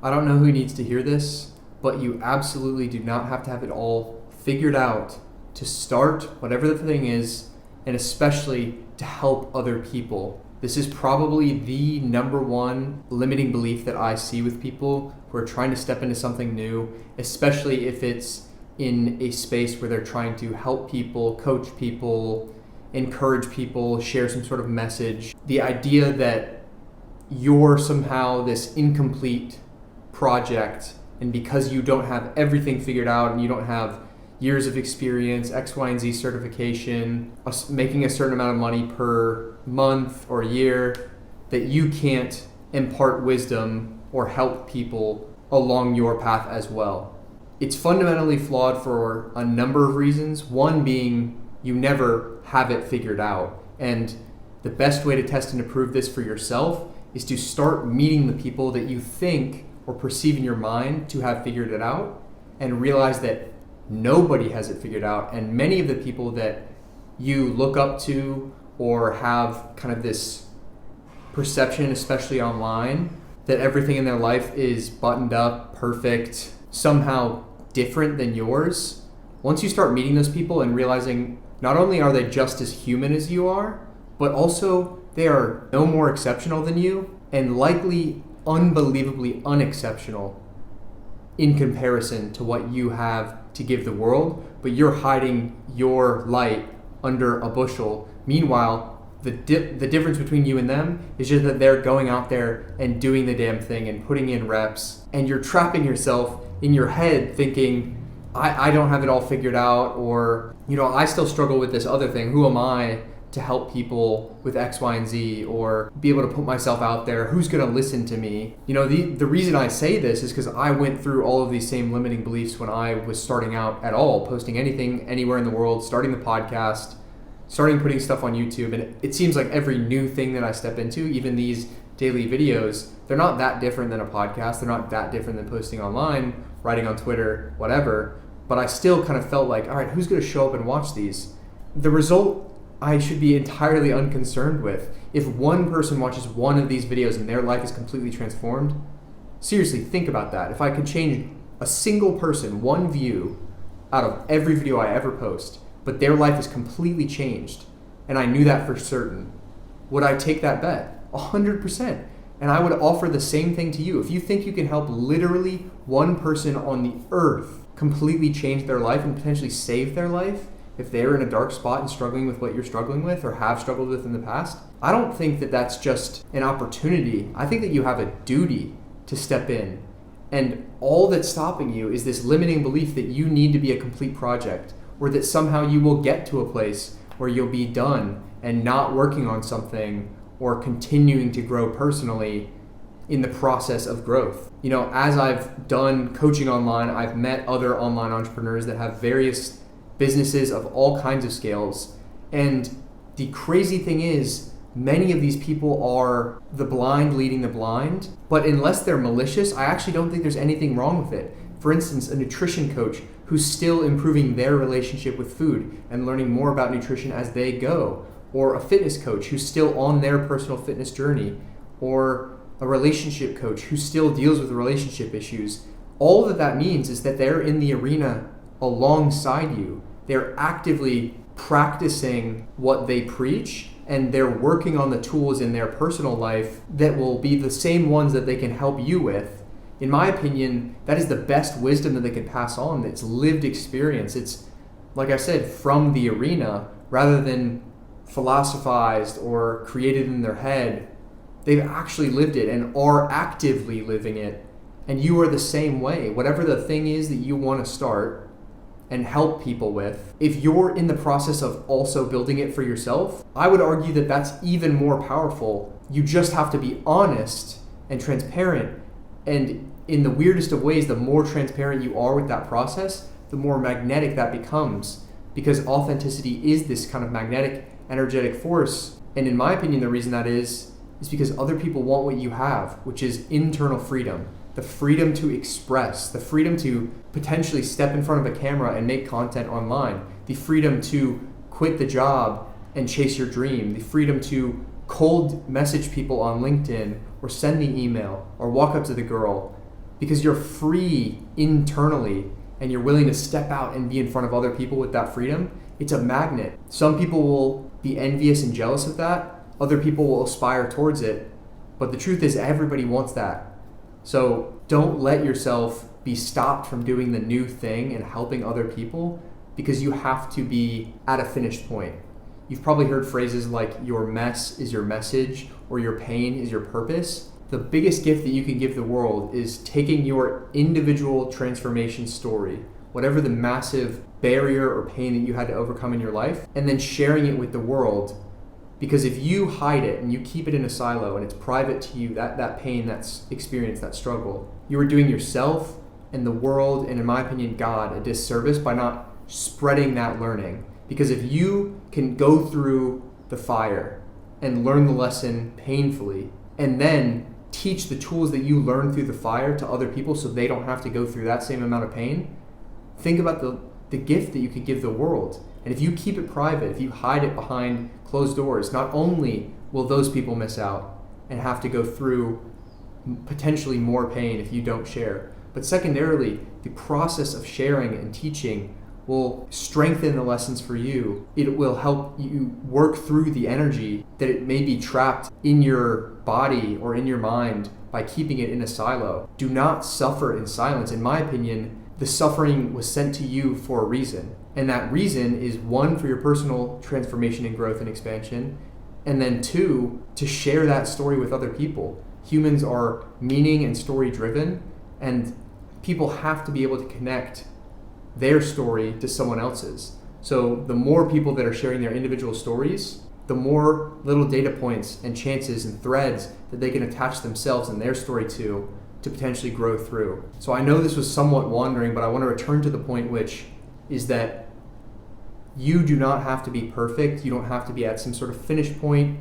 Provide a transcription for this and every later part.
I don't know who needs to hear this, but you absolutely do not have to have it all figured out to start whatever the thing is, and especially to help other people. This is probably the number one limiting belief that I see with people who are trying to step into something new, especially if it's in a space where they're trying to help people, coach people, encourage people, share some sort of message. The idea that you're somehow this incomplete project, and because you don't have everything figured out and you don't have years of experience, X, Y, and Z certification, making a certain amount of money per month or year, that you can't impart wisdom or help people along your path as well. It's fundamentally flawed for a number of reasons. One being you never have it figured out. And the best way to test and to prove this for yourself is to start meeting the people that you think or perceive in your mind to have figured it out, and realize that nobody has it figured out. And many of the people that you look up to or have kind of this perception, especially online, that everything in their life is buttoned up, perfect, somehow different than yours. Once you start meeting those people and realizing not only are they just as human as you are, but also they are no more exceptional than you, and likely unbelievably unexceptional in comparison to what you have to give the world, but you're hiding your light under a bushel. Meanwhile, the difference between you and them is just that they're going out there and doing the damn thing and putting in reps, and you're trapping yourself in your head thinking, I don't have it all figured out, or, I still struggle with this other thing. Who am I to help people with X, Y, and Z, or be able to put myself out there? Who's going to listen to me? The reason I say this is because I went through all of these same limiting beliefs when I was starting out at all, posting anything, anywhere in the world, starting the podcast, starting putting stuff on YouTube. And it seems like every new thing that I step into, even these daily videos, they're not that different than a podcast. They're not that different than posting online, writing on Twitter, whatever. But I still kind of felt like, all right, who's going to show up and watch these? The result I should be entirely unconcerned with. If one person watches one of these videos and their life is completely transformed, seriously, think about that. If I could change a single person, one view out of every video I ever post, but their life is completely changed, and I knew that for certain, would I take that bet? 100%. And I would offer the same thing to you. If you think you can help literally one person on the earth completely change their life and potentially save their life, if they're in a dark spot and struggling with what you're struggling with or have struggled with in the past, I don't think that that's just an opportunity. I think that you have a duty to step in. And all that's stopping you is this limiting belief that you need to be a complete project, or that somehow you will get to a place where you'll be done and not working on something or continuing to grow personally in the process of growth. As I've done coaching online, I've met other online entrepreneurs that have various businesses of all kinds of scales. And the crazy thing is, many of these people are the blind leading the blind, but unless they're malicious, I actually don't think there's anything wrong with it. For instance, a nutrition coach who's still improving their relationship with food and learning more about nutrition as they go, or a fitness coach who's still on their personal fitness journey, or a relationship coach who still deals with relationship issues. All that means is that they're in the arena alongside you. They're actively practicing what they preach, and they're working on the tools in their personal life that will be the same ones that they can help you with. In my opinion, that is the best wisdom that they can pass on. It's lived experience. It's, like I said, from the arena rather than philosophized or created in their head. They've actually lived it and are actively living it. And you are the same way. Whatever the thing is that you want to start and help people with, if you're in the process of also building it for yourself, I would argue that that's even more powerful. You just have to be honest and transparent. And in the weirdest of ways, the more transparent you are with that process, the more magnetic that becomes, because authenticity is this kind of magnetic, energetic force. And in my opinion, the reason that is because other people want what you have, which is internal freedom. The freedom to express, the freedom to potentially step in front of a camera and make content online, the freedom to quit the job and chase your dream, the freedom to cold message people on LinkedIn or send the email or walk up to the girl. because you're free internally and you're willing to step out and be in front of other people with that freedom, it's a magnet. Some people will be envious and jealous of that. Other people will aspire towards it. But the truth is, everybody wants that. So don't let yourself be stopped from doing the new thing and helping other people because you have to be at a finished point. You've probably heard phrases like your mess is your message or your pain is your purpose. The biggest gift that you can give the world is taking your individual transformation story, whatever the massive barrier or pain that you had to overcome in your life, and then sharing it with the world. Because if you hide it and you keep it in a silo and it's private to you, that pain, that experience, that struggle, you are doing yourself and the world, and in my opinion, God, a disservice by not spreading that learning. Because if you can go through the fire and learn the lesson painfully, and then teach the tools that you learn through the fire to other people so they don't have to go through that same amount of pain, think about the gift that you could give the world. And if you keep it private, if you hide it behind closed doors, not only will those people miss out and have to go through potentially more pain if you don't share, but secondarily, the process of sharing and teaching will strengthen the lessons for you. It will help you work through the energy that it may be trapped in your body or in your mind by keeping it in a silo. Do not suffer in silence. In my opinion, the suffering was sent to you for a reason. And that reason is, one, for your personal transformation and growth and expansion, and then two, to share that story with other people. Humans are meaning and story driven, and people have to be able to connect their story to someone else's. So the more people that are sharing their individual stories, the more little data points and chances and threads that they can attach themselves and their story to potentially grow through. So I know this was somewhat wandering, but I want to return to the point, which is that you do not have to be perfect. You don't have to be at some sort of finish point.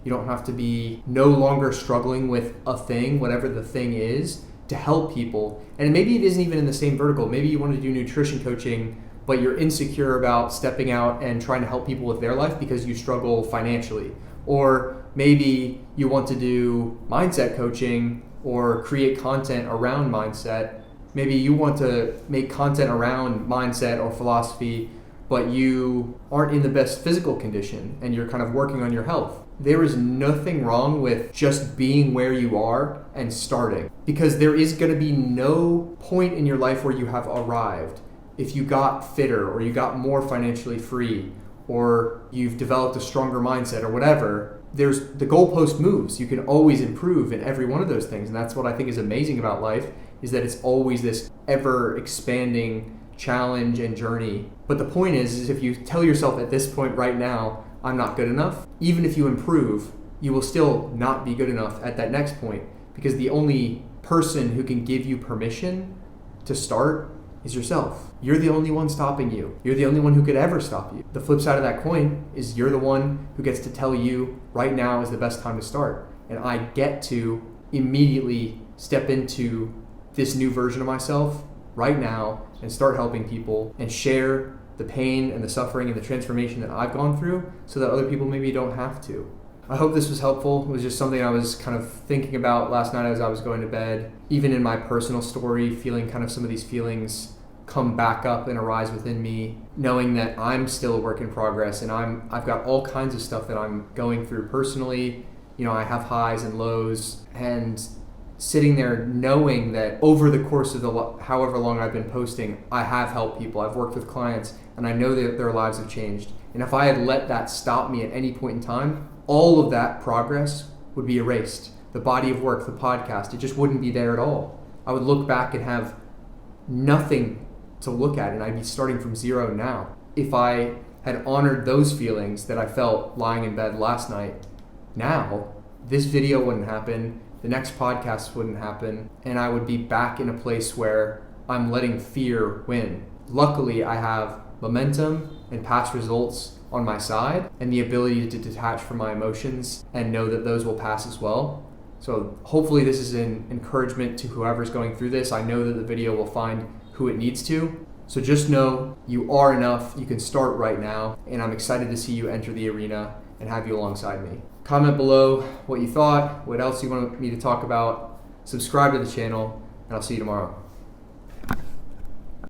You don't have to be no longer struggling with a thing, whatever the thing is, to help people. And maybe it isn't even in the same vertical. Maybe you want to do nutrition coaching, but you're insecure about stepping out and trying to help people with their life because you struggle financially. Or maybe you want to do mindset coaching or create content around mindset. Maybe you want to make content around mindset or philosophy, but you aren't in the best physical condition and you're kind of working on your health. There is nothing wrong with just being where you are and starting, because there is going to be no point in your life where you have arrived. If you got fitter or you got more financially free or you've developed a stronger mindset or whatever, the goalpost moves. You can always improve in every one of those things. And that's what I think is amazing about life, is that it's always this ever expanding challenge and journey. But the point is if you tell yourself at this point right now, I'm not good enough, even if you improve, you will still not be good enough at that next point, because the only person who can give you permission to start is yourself. You're the only one stopping you. You're the only one who could ever stop you. The flip side of that coin is you're the one who gets to tell you right now is the best time to start. And I get to immediately step into this new version of myself right now and start helping people and share the pain and the suffering and the transformation that I've gone through so that other people maybe don't have to. I hope this was helpful. It was just something I was kind of thinking about last night as I was going to bed. Even in my personal story, feeling kind of some of these feelings come back up and arise within me, knowing that I'm still a work in progress and I've got all kinds of stuff that I'm going through personally. You know, I have highs and lows, and sitting there knowing that over the course of however long I've been posting, I have helped people, I've worked with clients, and I know that their lives have changed. And if I had let that stop me at any point in time, all of that progress would be erased. The body of work, the podcast, it just wouldn't be there at all. I would look back and have nothing to look at, and I'd be starting from zero now. If I had honored those feelings that I felt lying in bed last night, now this video wouldn't happen, the next podcast wouldn't happen, and I would be back in a place where I'm letting fear win. Luckily, I have momentum and past results on my side and the ability to detach from my emotions and know that those will pass as well. So hopefully this is an encouragement to whoever's going through this. I know that the video will find who it needs to. So just know you are enough. You can start right now, and I'm excited to see you enter the arena and have you alongside me. Comment below what you thought, what else you want me to talk about. Subscribe to the channel. and I'll see you tomorrow.